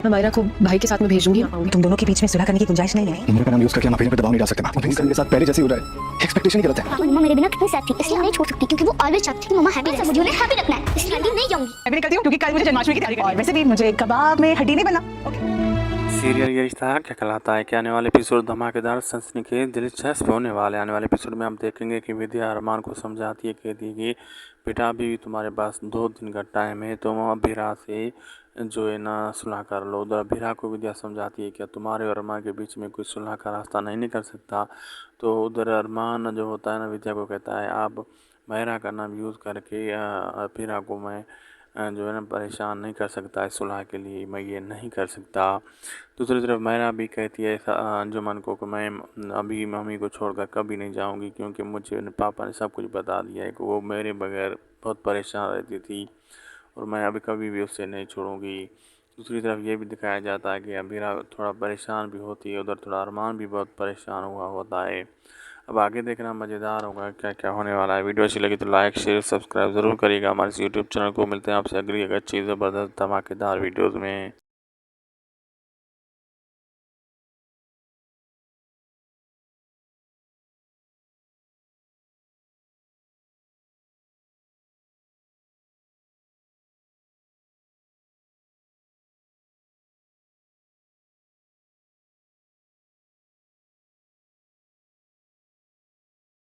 मैं मायरा को भाई के साथ में भेजूंगी। तुम दोनों के बीच में सुलह करने की गुंजाइश नहीं है। उम्र का नाम यूज करके हम अपने पे दबाव नहीं डाल सकते। अपने के साथ पहले जैसे हो रहा है, एक्सपेक्टेशन ही गलत है। पापा मम्मा मेरे बिना कितनी सैड थी, इसलिए मैं नहीं छोड़ सकती क्योंकि वो ऑलवेज चाहती थी कि मम्मा हैप्पी रहे। मुझे उन्हें हैप्पी रखना है, इसलिए मैं नहीं जाऊंगी। मैं भी निकलती हूँ क्योंकि कल मुझे जन्माष्टमी की तैयारी करनी है। और वैसे भी मुझे कबाब में हड्डी नहीं बनना। सीरियल ये रिश्ता क्या कहलाता है कि आने वाले एपिसोड धमाकेदार सनसनीखेज दिलचस्प होने वाले। आने वाले एपिसोड में हम देखेंगे कि विद्या अरमान को समझाती है, कहती है कि बेटा अभी तुम्हारे पास 2 दिन का टाइम है, तुम अभिरा से जो है ना सुलह कर लो। उधर अभिरा को विद्या समझाती है कि तुम्हारे और अरमान के बीच में कोई सुलह का रास्ता नहीं निकल सकता। तो उधर अरमान जो होता है ना विद्या को कहता है आप मायरा का नाम यूज़ करके अभिरा को मैं जो है ना परेशान नहीं कर सकता इस सुलह के लिए, मैं ये नहीं कर सकता। दूसरी तरफ मायरा भी कहती है अंजुमन को कि मैं अभी मम्मी को छोड़कर कभी नहीं जाऊंगी क्योंकि मुझे पापा ने सब कुछ बता दिया है कि वो मेरे बगैर बहुत परेशान रहती थी और मैं अभी कभी भी उससे नहीं छोड़ूंगी। दूसरी तरफ ये भी दिखाया जाता है कि अबीरा थोड़ा परेशान भी होती है, उधर थोड़ा अरमान भी बहुत परेशान हुआ होता है। अब आगे देखना मज़ेदार होगा क्या क्या होने वाला है। वीडियो अच्छी लगी तो लाइक शेयर सब्सक्राइब ज़रूर करिएगा हमारे यूट्यूब चैनल को। मिलते हैं आपसे अगली एक अच्छी ज़बरदस्त धमाकेदार वीडियोज़ में।